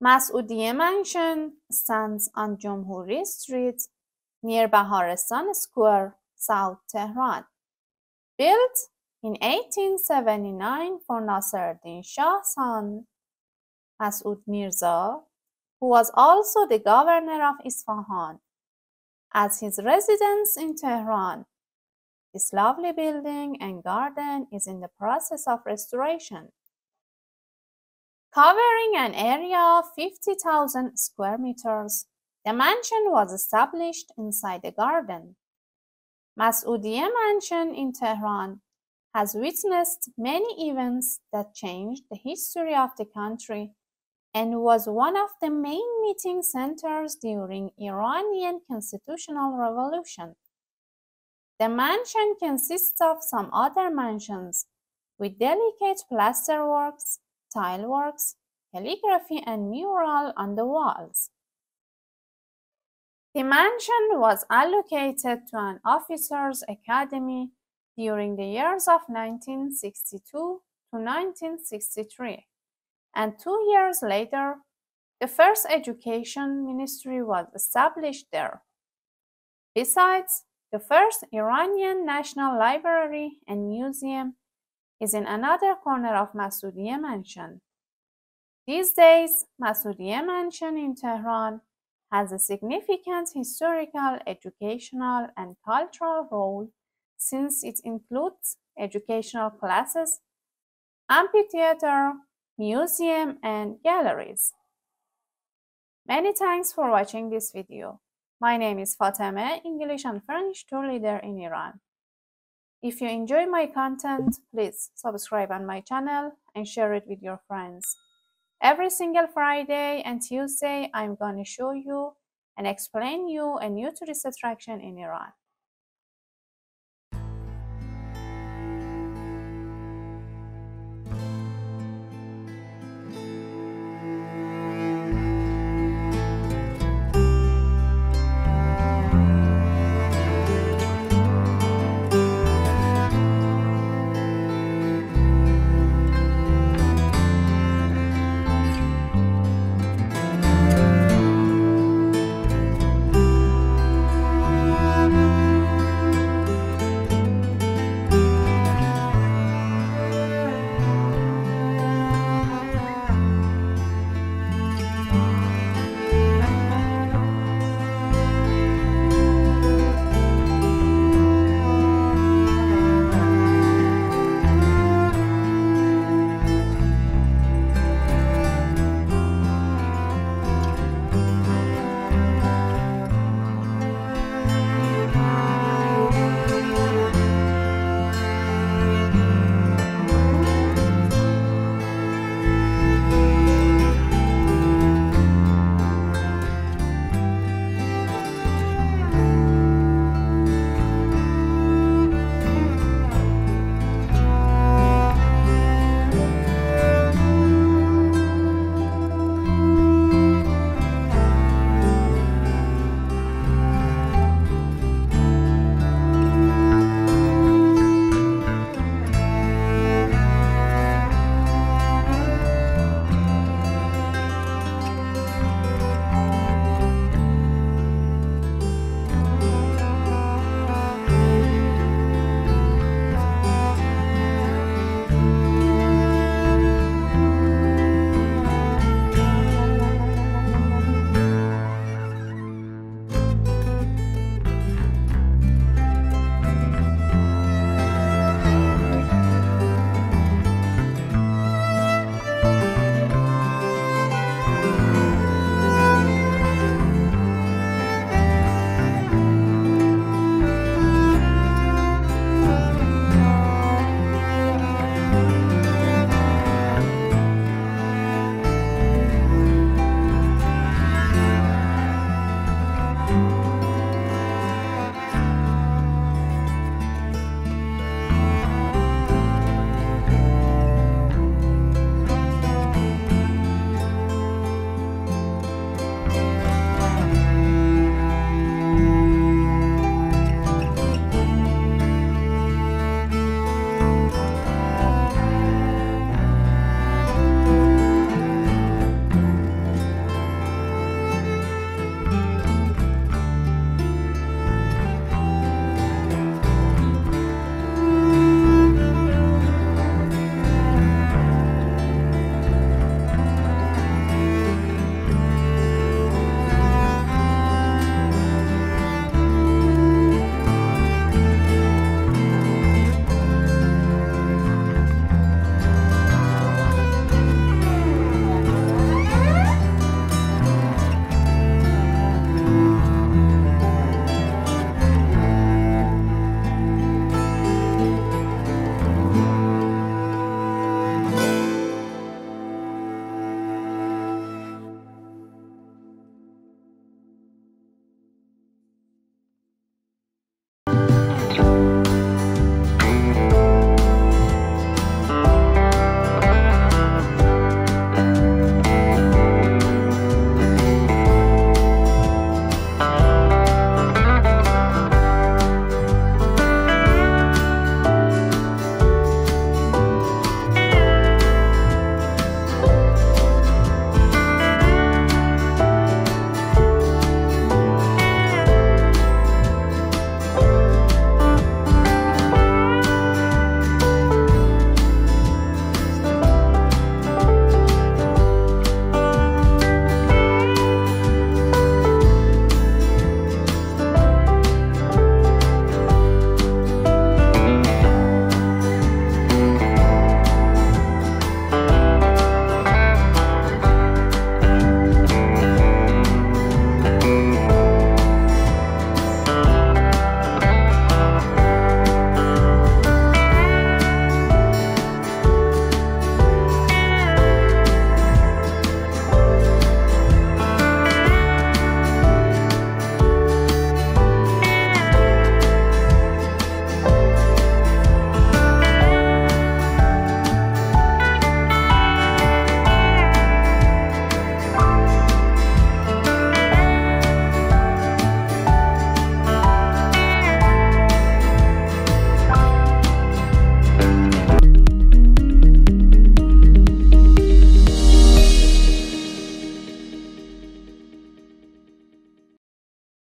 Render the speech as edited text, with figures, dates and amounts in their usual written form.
Masudieh Mansion stands on Jamhuri Street near Baharistan Square, South Tehran. Built in 1879 for Nasiruddin Shah's son, Masud Mirza, who was also the governor of Isfahan, as his residence in Tehran. This lovely building and garden is in the process of restoration, covering an area of 50,000 square meters. The mansion was established inside the garden. Masudieh Mansion in Tehran has witnessed many events that changed the history of the country and was one of the main meeting centers during Iranian constitutional revolution. The mansion consists of some other mansions with delicate plasterworks, tileworks, calligraphy, and mural on the walls. The mansion was allocated to an officers' academy during the years of 1962 to 1963, and 2 years later, the first education ministry was established there. Besides, the first Iranian National Library and Museum is in another corner of Masudieh Mansion. These days, Masudieh Mansion in Tehran has a significant historical, educational, and cultural role since it includes educational classes, amphitheater, museum, and galleries. Many thanks for watching this video. My name is Fatemeh, English and French tour leader in Iran. If you enjoy my content, please subscribe on my channel and share it with your friends. Every single Friday and Tuesday, I'm going to show you and explain you a new tourist attraction in Iran.